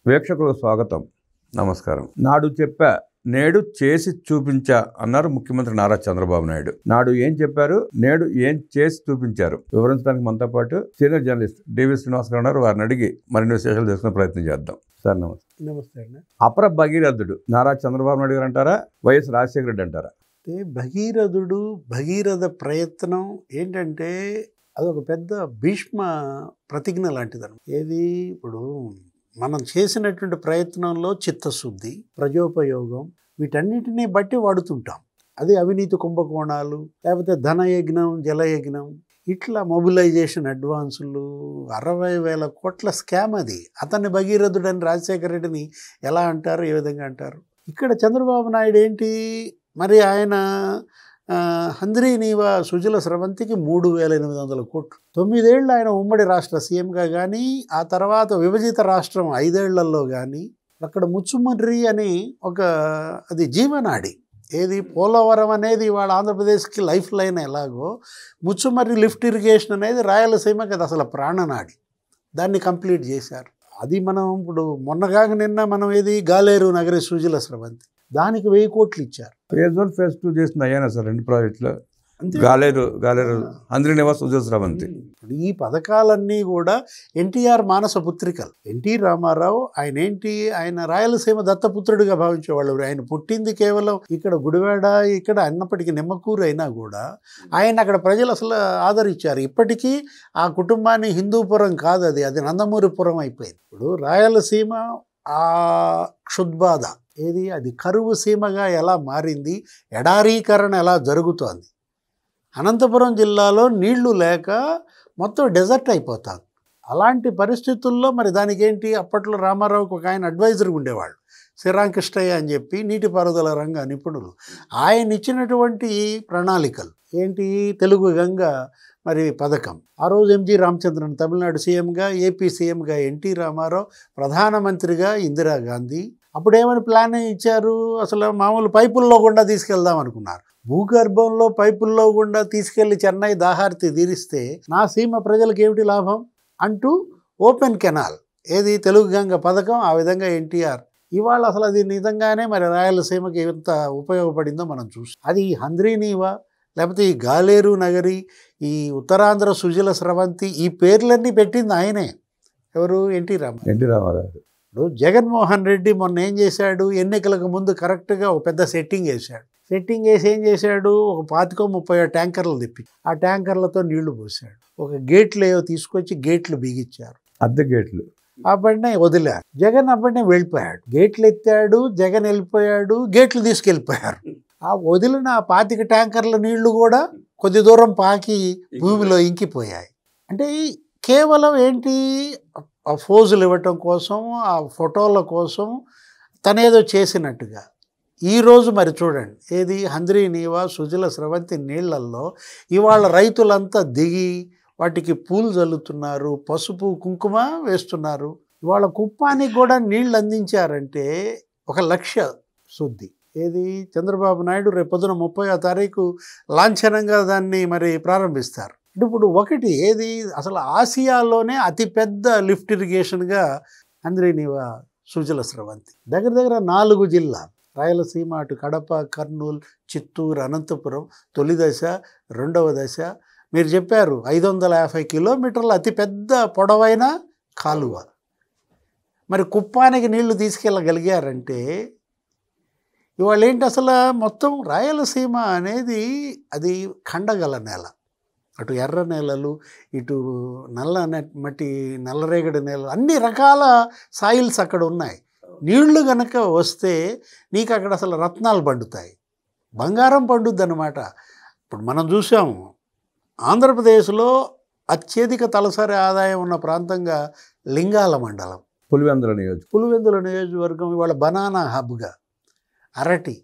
వీక్షకులకు స్వాగతం, నమస్కారం. నాడు చెప్పా, నేడు చేసి చూపించా అన్నారు ముఖ్యమంత్రి నారా చంద్రబాబు నాయుడు. నాడు ఏం చెప్పారు, నేడు ఏం చేసి చూపించారు వివరించడానికి మనతో పాటు సీనియర్ జర్నలిస్ట్ డివి శ్రీనివాస్ గారు ఉన్నారు. వారిని అడిగి మరిన్ని విశేషాలు తెలుసుకునే ప్రయత్నం చేద్దాం. సార్ నమస్తే. నమస్తే అండి. అపర భగీరథుడు నారా చంద్రబాబు నాయుడు గారు అంటారా, వైఎస్ రాజశేఖర రెడ్డి అంటారా? భగీరథుడు, భగీరథ ప్రయత్నం ఏంటంటే అదొక పెద్ద భీష్మ ప్రతిజ్ఞ లాంటిదన్నమాట. ఏది ఇప్పుడు మనం చేసినటువంటి ప్రయత్నంలో చిత్తశుద్ధి, ప్రజోపయోగం వీటన్నిటినీ బట్టి వాడుతుంటాం. అది అవినీతి కుంభకోణాలు, లేకపోతే ధనయజ్ఞం, జలయజ్ఞం, ఇట్లా మొబిలైజేషన్ అడ్వాన్సులు, 60,000 కోట్ల స్కామ్. అది అతన్ని భగీరథుడని రాజశేఖర రెడ్డిని ఎలా అంటారు, ఏ విధంగా అంటారు? ఇక్కడ చంద్రబాబు నాయుడు ఏంటి మరి, ఆయన హంద్రీ నీవా సుజల స్రవంతికి 3,800 కోట్లు. 9 ఏళ్ళు ఆయన ఉమ్మడి రాష్ట్ర సీఎంగా కానీ, ఆ తర్వాత విభజిత రాష్ట్రం 5 ఏళ్లలో కానీ, అక్కడ ముచ్చుమర్రి అని ఒక అది జీవనాడి. ఏది పోలవరం అనేది వాళ్ళ ఆంధ్రప్రదేశ్కి లైఫ్ లైన్ ఎలాగో, ముచ్చుమర్రి లిఫ్ట్ ఇరిగేషన్ అనేది రాయలసీమకి అది అసలు ప్రాణనాడి. దాన్ని కంప్లీట్ చేశారు. అది మనం ఇప్పుడు మొన్నగాక నిన్న మనం ఏది గాలేరు నగరి సుజల స్రవంతి, దానికి 1,000 కోట్లు ఇచ్చారు. ఫేజ్ 1 ఫేజ్ 2 చేసింది అయ్యానా సార్? 2 ప్రాజెక్టులు, గాలేరు హంద్రీ నివా సుజల స్రవంతి. ఈ పథకాలన్నీ కూడా ఎన్టీఆర్ మానస పుత్రికలు. ఎన్టీ రామారావు ఆయన రాయలసీమ దత్తపుత్రుడిగా భావించేవాళ్ళు. ఆయన పుట్టింది కేవలం ఇక్కడ గుడివాడ, ఇక్కడ అన్నప్పటికీ నిమ్మకూరు అయినా కూడా ఆయన అక్కడ ప్రజలు అసలు ఆదరించారు. ఇప్పటికీ ఆ కుటుంబాన్ని హిందూపురం కాదు, అది నందమూరిపురం అయిపోయింది. ఇప్పుడు రాయలసీమ ఆ క్షుద్బాధ ఏది, అది కరువు సీమగా ఎలా మారింది, ఎడారీకరణ ఎలా జరుగుతోంది. అనంతపురం జిల్లాలో నీళ్లు లేక మొత్తం డెజర్ట్ అయిపోతుంది. అలాంటి పరిస్థితుల్లో మరి దానికి ఏంటి, అప్పట్లో రామారావుకి ఒక ఆయన అడ్వైజర్గా ఉండేవాళ్ళు, శ్రీరామకృష్ణయ్య అని చెప్పి, నీటిపారుదల రంగ నిపుణులు. ఆయన ఇచ్చినటువంటి ప్రణాళికలు ఏంటి, తెలుగు గంగ మరి పథకం. ఆ రోజు ఎంజి రామచంద్రన్ తమిళనాడు సీఎంగా, ఏపీ సీఎంగా ఎన్టీ రామారావు, ప్రధానమంత్రిగా ఇందిరాగాంధీ. అప్పుడేమని ప్లాన్ ఇచ్చారు, అసలు మామూలు పైపుల్లో గుండా తీసుకెళ్దాం అనుకున్నారు. భూగర్భంలో పైపుల్లో గుండా తీసుకెళ్లి చెన్నై దాహార్తి తీరిస్తే నా సీమ ప్రజలకు ఏమిటి లాభం అంటూ ఓపెన్ కెనాల్, ఏది తెలుగు గంగ పథకం. ఆ విధంగా ఎన్టీఆర్ ఇవాళ అసలు అది నిజంగానే మరి రాయలసీమకి ఎంత ఉపయోగపడిందో మనం చూసాం. అది హంద్రీ నీవా, లేకపోతే ఈ గాలేరు నగరి, ఈ ఉత్తరాంధ్ర సుజల స్రవంతి, ఈ పేర్లన్నీ పెట్టింది ఆయనే. ఎవరు? ఎన్టీ రామారావు. ఇప్పుడు జగన్మోహన్ రెడ్డి మొన్న ఏం చేశాడు, ఎన్నికలకు ముందు కరెక్ట్గా ఒక పెద్ద సెట్టింగ్ వేశాడు. సెట్టింగ్ వేసి ఏం చేశాడు, ఒక 25-30 ట్యాంకర్లు తెప్పి ఆ ట్యాంకర్లతో నీళ్లు పోసాడు. ఒక గేట్లు ఏవో తీసుకొచ్చి గేట్లు బిగించారు, అద్దె గేట్లు. అప్పటినే వదిలారు. జగన్ అప్పటినే వెళ్ళిపోయాడు. గేట్లు ఎత్తాడు, జగన్ వెళ్ళిపోయాడు, గేట్లు తీసుకెళ్ళిపోయారు. ఆ వదిలిన 25 ట్యాంకర్ల నీళ్లు కూడా కొద్ది దూరం పాకి భూమిలో ఇంకిపోయాయి. అంటే కేవలం ఏంటి, ఆ ఫోజులు ఇవ్వటం కోసం, ఆ ఫోటోల కోసం తనేదో చేసినట్టుగా. ఈరోజు మరి చూడండి, ఏది హంద్రీ నీవా సుజల స్రవంతి నీళ్లల్లో ఇవాళ రైతులంతా దిగి వాటికి పూలు చల్లుతున్నారు, పసుపు కుంకుమ వేస్తున్నారు. ఇవాళ కుప్పానికి కూడా నీళ్లు అందించారంటే ఒక లక్ష్య శుద్ధి. ఏది చంద్రబాబు నాయుడు రేపు పొద్దున 30వ తారీఖు లాంఛనంగా దాన్ని మరి ప్రారంభిస్తారు. ఇప్పుడు ఒకటి ఏది, అసలు ఆసియాలోనే అతిపెద్ద లిఫ్ట్ ఇరిగేషన్గా హంద్రీ నీవా సుజల స్రవంతి. దగ్గర 4 జిల్లాలు, రాయలసీమ, అటు కడప, కర్నూలు, చిత్తూరు, అనంతపురం, తొలి దశ, రెండవ దశ. మీరు చెప్పారు 550 కిలోమీటర్ల అతిపెద్ద పొడవైన కాలువ. మరి కుప్పానికి నీళ్లు తీసుకెళ్ళగలిగారంటే ఇవాళ ఏంటి, అసలు మొత్తం రాయలసీమ అనేది అది ఖండగల నేల. అటు ఎర్ర నేలలు, ఇటు నల్ల మట్టి, నల్లరేగడి నేలలు, అన్ని రకాల సాయిల్స్ అక్కడ ఉన్నాయి. నీళ్లు కనుక వస్తే నీకు అక్కడ అసలు రత్నాలు పండుతాయి, బంగారం పండుద్ది అన్నమాట. ఇప్పుడు మనం చూసాము ఆంధ్రప్రదేశ్లో అత్యధిక తలసరి ఆదాయం ఉన్న ప్రాంతంగా లింగాల మండలం, పులివెందుల నియోజకవర్గం ఇవాళ బనానా హబ్గా, అరటి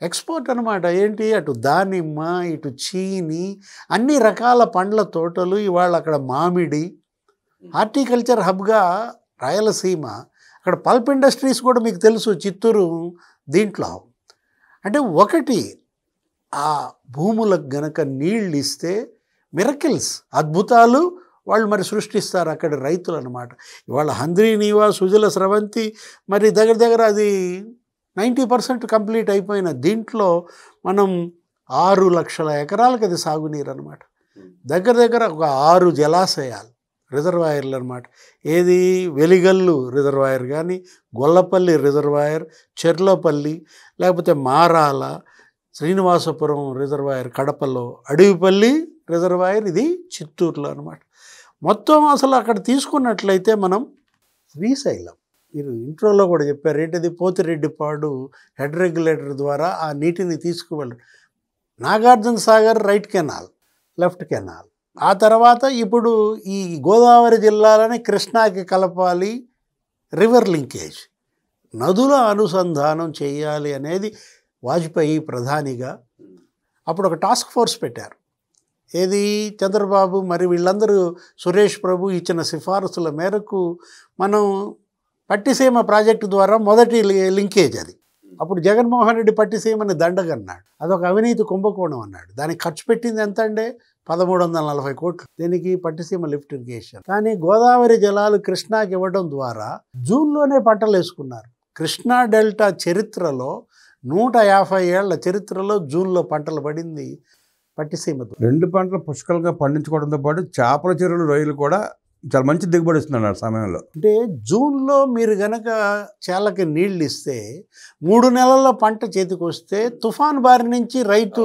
ఎక్స్పోర్ట్ అనమాట. ఏంటి, అటు దానిమ్మ, ఇటు చీని, అన్ని రకాల పండ్ల తోటలు. ఇవాళ అక్కడ మామిడి, హార్టికల్చర్ హబ్గా రాయలసీమ. అక్కడ పల్ప్ ఇండస్ట్రీస్ కూడా మీకు తెలుసు, చిత్తూరు దీంట్లో. అంటే ఒకటి, ఆ భూములకు గనక నీళ్ళు ఇస్తే మిరకిల్స్, అద్భుతాలు వాళ్ళు మరి సృష్టిస్తారు అక్కడ రైతులు అన్నమాట. ఇవాళ హంద్రీ నీవా సుజల స్రవంతి మరి దగ్గర దగ్గర అది 90% కంప్లీట్ అయిపోయిన దీంట్లో మనం 6 లక్షల ఎకరాలకు అది సాగునీరు అనమాట. దగ్గర దగ్గర ఒక 6 జలాశయాలు రిజర్వాయర్లు అనమాట. ఏది వెలిగల్లు రిజర్వాయర్ కానీ, గొల్లపల్లి రిజర్వాయర్, చెర్లోపల్లి, లేకపోతే మారాల, శ్రీనివాసపురం రిజర్వాయర్ కడపలో, అడవిపల్లి రిజర్వాయర్ ఇది చిత్తూరులో అనమాట. మొత్తం అసలు అక్కడ తీసుకున్నట్లయితే మనం శ్రీశైలం, మీరు ఇంట్రోలో కూడా చెప్పారు ఏంటిది, పోతిరెడ్డిపాడు హెడ్ రెగ్యులేటర్ ద్వారా ఆ నీటిని తీసుకువెళ్ళ, Nagarjuna Sagar right canal, left canal, ఆ తర్వాత ఇప్పుడు ఈ గోదావరి జిల్లాలని కృష్ణాకి కలపాలి, రివర్ లింకేజ్, నదుల అనుసంధానం చేయాలి అనేది వాజ్పేయి ప్రధానిగా అప్పుడు ఒక టాస్క్ ఫోర్స్ పెట్టారు. ఏది చంద్రబాబు మరి వీళ్ళందరూ సురేష్ ప్రభు ఇచ్చిన సిఫారసుల మేరకు మనం పట్టిసీమ ప్రాజెక్టు ద్వారా మొదటి లింకేజ్ అది. అప్పుడు జగన్మోహన్ రెడ్డి పట్టిసీమని దండగన్నాడు, అదొక అవినీతి కుంభకోణం అన్నాడు. దానికి ఖర్చు పెట్టింది ఎంత అంటే 1340 కోట్లు, దీనికి పట్టిసీమ లిఫ్ట్ ఇరిగేషన్. కానీ గోదావరి జలాలు కృష్ణాకి ఇవ్వడం ద్వారా జూన్లోనే పంటలు వేసుకున్నారు. కృష్ణా డెల్టా చరిత్రలో 150 ఏళ్ల చరిత్రలో జూన్లో పంటలు పడింది పట్టిసీమతో. 2 పంటలు పుష్కలంగా పండించుకోవడంతో పాటు చేపల చెరువులు, రొయ్యలు కూడా చాలా మంచి దిగుబడి ఇస్తున్నారు ఆ సమయంలో. అంటే జూన్లో మీరు గనక చాలకి నీళ్ళు ఇస్తే 3 నెలల్లో పంట చేతికి వస్తే తుఫాన్ బారి నుంచి రైతు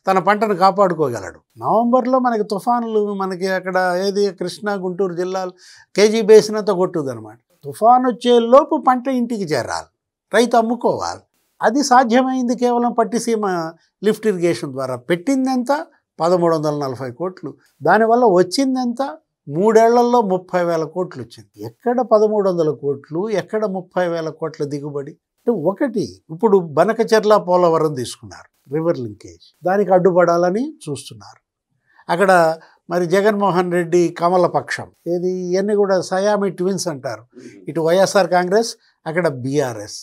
తన పంటను కాపాడుకోగలడు. నవంబర్లో మనకి తుఫాన్లు మనకి అక్కడ ఏది కృష్ణా గుంటూరు జిల్లాలు కేజీ బేసినంత కొట్టుది అనమాట. తుఫాన్ వచ్చే లోపు పంట ఇంటికి చేరాలి, రైతు అమ్ముకోవాలి. అది సాధ్యమైంది కేవలం పట్టిసీమ లిఫ్ట్ ఇరిగేషన్ ద్వారా. పెట్టిందెంత 1340 కోట్లు, దానివల్ల వచ్చిందెంత 3 ఏళ్లలో 30,000 కోట్లు వచ్చింది. ఎక్కడ 1300 కోట్లు, ఎక్కడ 30,000 కోట్ల దిగుబడి? అంటే ఒకటి ఇప్పుడు బనకచెర్ల పోలవరం తీసుకున్నారు, రివర్ లింకేజ్, దానికి అడ్డుపడాలని చూస్తున్నారు. అక్కడ మరి జగన్మోహన్ రెడ్డి కమల పక్షం, ఏది ఇవన్నీ కూడా సయామి ట్విన్స్ అంటారు, ఇటు వైఎస్ఆర్ కాంగ్రెస్, అక్కడ బీఆర్ఎస్.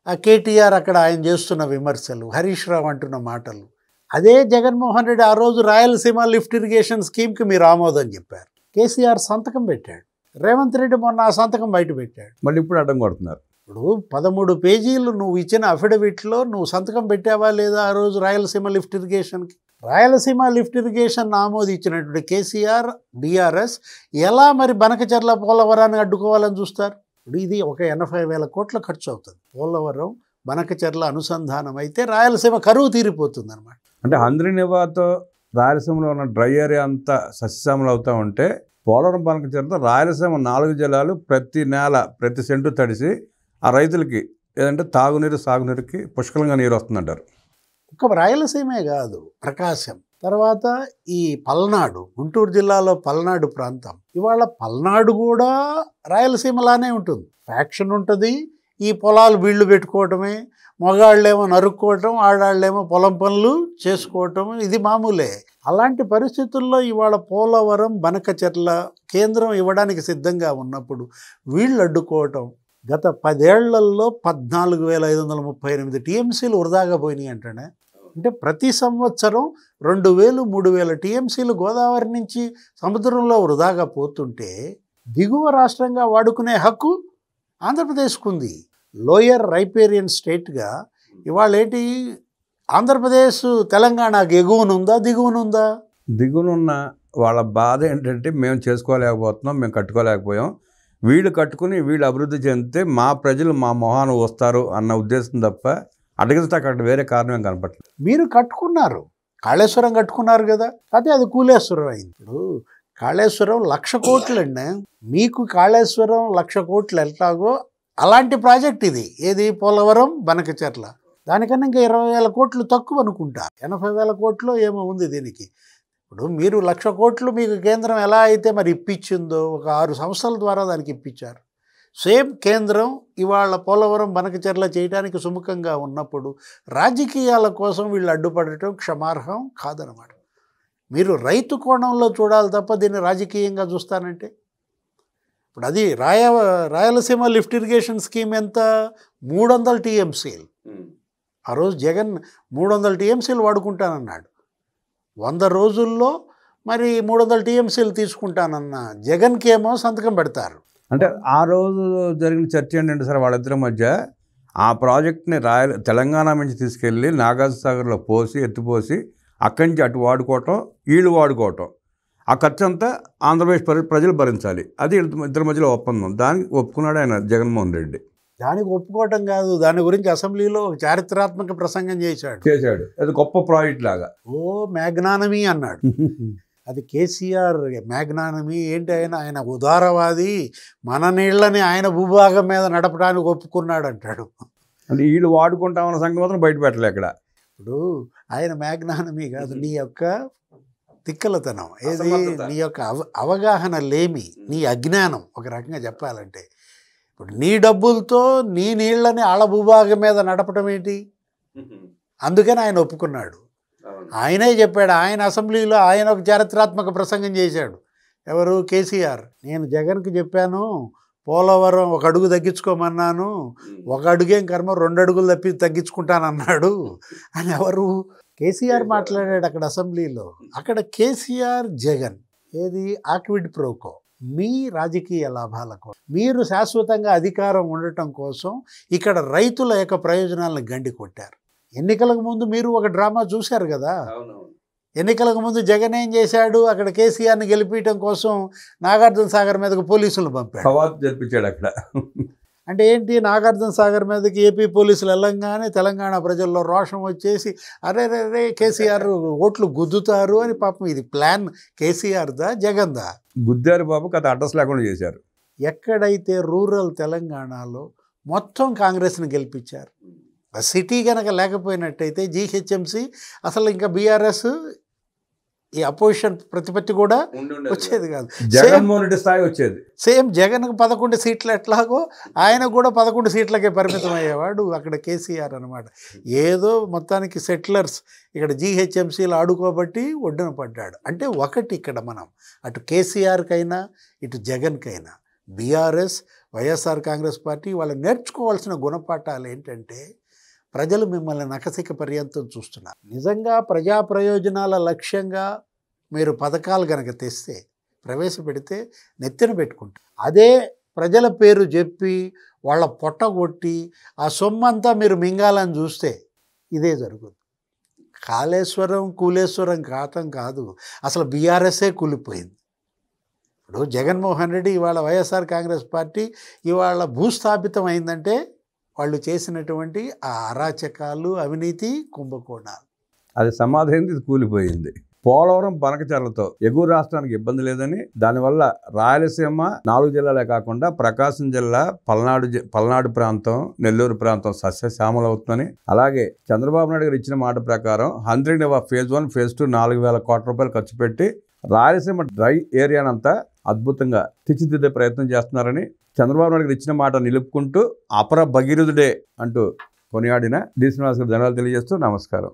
ఆ కేటీఆర్ అక్కడ ఆయన చేస్తున్న విమర్శలు, హరీష్ రావు అంటున్న మాటలు. అదే జగన్మోహన్ రెడ్డి ఆ రోజు రాయలసీమ లిఫ్ట్ ఇరిగేషన్ స్కీమ్కి మీరు ఆమోదం చెప్పారు, కేసీఆర్ సంతకం పెట్టాడు, రేవంత్ రెడ్డి మొన్న ఆ సంతకం బయట పెట్టాడు, మళ్ళీ ఇప్పుడు అడ్డం కొడుతున్నారు. ఇప్పుడు 13 పేజీలు నువ్వు ఇచ్చిన అఫిడవిట్లో నువ్వు సంతకం పెట్టావా లేదా ఆ రోజు రాయలసీమ లిఫ్ట్ ఇరిగేషన్కి? రాయలసీమ లిఫ్ట్ ఇరిగేషన్ ఆమోదించినటువంటి కేసీఆర్ బీఆర్ఎస్ ఎలా మరి బనకచెర్ల పోలవరాన్ని అడ్డుకోవాలని చూస్తారు? ఇప్పుడు ఇది ఒక 80,000 కోట్ల ఖర్చు అవుతుంది. పోలవరం బనకచెర్ల అనుసంధానం అయితే రాయలసీమ కరువు తీరిపోతుంది అనమాట. అంటే హంద్రీ నివాతో రాయలసీమలో ఉన్న డ్రై ఏరియా అంతా సస్యశ్యామలు అవుతూ ఉంటే పోలవరం బనకచెర్ల రాయలసీమ 4 జిల్లాలు ప్రతి నెల ప్రతి సెంటు తడిసి ఆ రైతులకి ఏదంటే తాగునీరు సాగునీరుకి పుష్కలంగా నీరు వస్తుందంటారు. ఒక రాయలసీమే కాదు, ప్రకాశం తర్వాత ఈ పల్నాడు, గుంటూరు జిల్లాలో పల్నాడు ప్రాంతం, ఇవాళ పల్నాడు కూడా రాయలసీమలానే ఉంటుంది. ఫ్యాక్షన్ ఉంటుంది, ఈ పొలాలు వీళ్ళు పెట్టుకోవటమే, మగాళ్ళేమో నరుక్కోవటం, ఆడాళ్ళేమో పొలం పనులు చేసుకోవటం, ఇది మామూలే. అలాంటి పరిస్థితుల్లో ఇవాళ పోలవరం బనకచెర్ల కేంద్రం ఇవ్వడానికి సిద్ధంగా ఉన్నప్పుడు వీళ్ళు అడ్డుకోవటం, గత 10 ఏళ్లలో 14,538 టీఎంసీలు వృధాగా పోయినాయి అంటేనే. అంటే ప్రతి సంవత్సరం 2,000, 3,000 టీఎంసీలు గోదావరి నుంచి సముద్రంలో వృధాగా పోతుంటే దిగువ రాష్ట్రంగా వాడుకునే హక్కు ఆంధ్రప్రదేశ్కు ఉంది. లోయర్ రైపేరియన్ స్టేట్గా ఇవాళ ఏంటి, ఆంధ్రప్రదేశ్ తెలంగాణకు ఎగువనుందా దిగువనుందా? దిగువనున్న వాళ్ళ బాధ ఏంటంటే మేము చేసుకోలేకపోతున్నాం, మేము కట్టుకోలేకపోయాం, వీళ్ళు కట్టుకుని వీళ్ళు అభివృద్ధి చెందితే మా ప్రజలు మా మొహాన వస్తారు అన్న ఉద్దేశం తప్ప అడిగితే అక్కడ వేరే కారణం ఏం కనపట్లేదు. మీరు కట్టుకున్నారు, కాళేశ్వరం కట్టుకున్నారు కదా, అదే అది కూలేశ్వరం అయింది. ఇప్పుడు కాళేశ్వరం 1,00,000 కోట్లు అండి, మీకు కాళేశ్వరం 1,00,000 కోట్లు ఎట్లాగో అలాంటి ప్రాజెక్ట్ ఇది. ఏది పోలవరం బనకచెర్ల, దానికన్నా ఇంకా 20,000 కోట్లు తక్కువ అనుకుంటా, 80,000 కోట్లు ఏమో ఉంది దీనికి. ఇప్పుడు మీరు 1,00,000 కోట్లు మీకు కేంద్రం ఎలా అయితే మరి ఇప్పించిందో ఒక 6 సంస్థల ద్వారా దానికి ఇప్పించారు. సేమ్ కేంద్రం ఇవాళ పోలవరం బనకచెర్ల చేయడానికి సుముఖంగా ఉన్నప్పుడు రాజకీయాల కోసం వీళ్ళు అడ్డుపడటం క్షమార్హం కాదనమాట. మీరు రైతు కోణంలో చూడాలి తప్ప దీన్ని రాజకీయంగా చూస్తానంటే, ఇప్పుడు అది రాయలసీమ లిఫ్ట్ ఇరిగేషన్ స్కీమ్ ఎంత, 300 టీఎంసీలు. ఆ రోజు జగన్ 300 టీఎంసీలు వాడుకుంటానన్నాడు. 100 రోజుల్లో మరి 300 టీఎంసీలు తీసుకుంటానన్న జగన్కి ఏమో సంతకం పెడతారు. అంటే ఆ రోజు జరిగిన చర్చ ఏంటంటే సార్ వాళ్ళిద్దరి మధ్య ఆ ప్రాజెక్ట్ని తెలంగాణ నుంచి తీసుకెళ్ళి నాగార్జునసాగర్లో ఎత్తిపోసి అక్కడి నుంచి అటు వాడుకోవటం, వీళ్ళు వాడుకోవటం, ఆ ఖర్చు అంతా ఆంధ్రప్రదేశ్ ప్రజలు భరించాలి. అది ఇద్దరి మధ్యలో ఒప్పందం. దానికి ఒప్పుకున్నాడు ఆయన జగన్మోహన్ రెడ్డి. దానికి ఒప్పుకోవటం కాదు, దాని గురించి అసెంబ్లీలో ఒక చారిత్రాత్మక ప్రసంగం చేశాడు. అది గొప్ప ప్రాజెక్ట్ లాగా. మ్యాగ్నానమీ అన్నాడు. అది కేసీఆర్ మ్యాగ్నానమీ ఏంటి? ఆయన ఉదారవాది, మన నీళ్ళని ఆయన భూభాగం మీద నడపడానికి ఒప్పుకున్నాడు అంటాడు. అంటే వీళ్ళు వాడుకుంటామన్న సంగతి మాత్రం బయట పెట్టలే అక్కడ. ఇప్పుడు ఆయన మ్యాగ్నానమీ కాదు, నీ యొక్క తిక్కలతనం ఏది, నీ యొక్క అవగాహన లేమి, నీ అజ్ఞానం ఒక రకంగా చెప్పాలంటే. ఇప్పుడు నీ డబ్బులతో నీ నీళ్ళని ఆళ్ళ భూభాగం మీద నడపడం ఏంటి? అందుకని ఆయన ఒప్పుకున్నాడు. ఆయనే చెప్పాడు, ఆయన అసెంబ్లీలో ఆయన ఒక చారిత్రాత్మక ప్రసంగం చేశాడు. ఎవరు? కేసీఆర్. నేను జగన్కి చెప్పాను పోలవరం 1 అడుగు తగ్గించుకోమన్నాను, 1 అడుగేం కర్మ 2 అడుగులు తగ్గించుకుంటానన్నాడు అని ఎవరు? కేసీఆర్ మాట్లాడాడు అక్కడ అసెంబ్లీలో. అక్కడ కేసీఆర్ జగన్ ఏది ఆక్విడ్ ప్రోకో, మీ రాజకీయ లాభాల కోసం, మీరు శాశ్వతంగా అధికారం ఉండటం కోసం ఇక్కడ రైతుల యొక్క ప్రయోజనాలను గండి కొట్టారు. ఎన్నికలకు ముందు మీరు ఒక డ్రామా చూశారు కదా. ఎన్నికలకు ముందు జగన్ ఏం చేశాడు? అక్కడ కేసీఆర్ని గెలిపించడం కోసం నాగార్జునసాగర్ మీదకు పోలీసులు పంపాడు అక్కడ. అంటే ఏంటి? నాగార్జునసాగర్ మీదకి ఏపీ పోలీసులు వెళ్ళంగానే తెలంగాణ ప్రజల్లో రోషం వచ్చేసి అరే రే కేసీఆర్ ఓట్లు గుద్దుతారు అని. పాపం ఇది ప్లాన్ కేసీఆర్దా జగన్దా? గుద్దారు బాబు, కథ అడ్రస్ లేకుండా చేశారు. ఎక్కడైతే రూరల్ తెలంగాణలో మొత్తం కాంగ్రెస్ని గెలిపించారు. సిటీ కనుక లేకపోయినట్టయితే జీహెచ్ఎంసీ అసలు ఇంకా బీఆర్ఎస్ ఈ అపోజిషన్ ప్రతిపత్తి కూడా వచ్చేది కాదు. జగన్మోహన్ రెడ్డి స్థాయి వచ్చేది. సేమ్ జగన్కు 11 సీట్లు ఎట్లాగో ఆయన కూడా 11 సీట్లకే పరిమితం అయ్యేవాడు అక్కడ కేసీఆర్ అనమాట. ఏదో మొత్తానికి సెటిలర్స్ ఇక్కడ జీహెచ్ఎంసీలు ఆడుకోబట్టి ఒడ్డున పడ్డాడు. అంటే ఒకటి ఇక్కడ మనం అటు కేసీఆర్కైనా ఇటు జగన్కైనా బీఆర్ఎస్ వైఎస్ఆర్ కాంగ్రెస్ పార్టీ వాళ్ళు నేర్చుకోవాల్సిన గుణపాఠాలు ఏంటంటే, ప్రజలు మిమ్మల్ని నకసిక పర్యంతం చూస్తున్నారు. నిజంగా ప్రజా ప్రయోజనాల లక్ష్యంగా మీరు పథకాలు కనుక తెస్తే ప్రవేశపెడితే నెత్తిన పెట్టుకుంటారు. అదే ప్రజల పేరు చెప్పి వాళ్ళ పొట్ట కొట్టి ఆ సొమ్మంతా మీరు మింగాలని చూస్తే ఇదే జరుగుతుంది. కాళేశ్వరం కూలేశ్వరం కాతం కాదు, అసలు బీఆర్ఎస్ఏ కూలిపోయింది. ఇప్పుడు జగన్మోహన్ రెడ్డి ఇవాళ వైఎస్ఆర్ కాంగ్రెస్ పార్టీ ఇవాళ భూస్థాపితం అయిందంటే వాళ్ళు చేసినటువంటి ఆ అరాచకాలు, అవినీతి, కుంభకోణాలు. అది సమాధైంది, ఇది కూలిపోయింది. పోలవరం బనకచర్లతో ఎగువ రాష్ట్రానికి ఇబ్బంది లేదని, దానివల్ల రాయలసీమ 4 జిల్లాలే కాకుండా ప్రకాశం జిల్లా, పల్నాడు ప్రాంతం, నెల్లూరు ప్రాంతం సస్యశ్యామలం అవుతుందని, అలాగే చంద్రబాబు నాయుడు గారు ఇచ్చిన మాట ప్రకారం 100 ఫేజ్ 1 ఫేజ్ 2 4,000 కోట్ల రూపాయలు ఖర్చు పెట్టి రాయలసీమ డ్రై ఏరియానంతా అద్భుతంగా తీర్చిదిద్దే ప్రయత్నం చేస్తున్నారని, చంద్రబాబు నాయుడు గారు ఇచ్చిన మాట నిలుపుకుంటూ అపర భగీరథుడే అంటూ కొనియాడిన డి. శ్రీనివాస్ గారు ధన్యవాదాలు తెలియజేస్తూ నమస్కారం.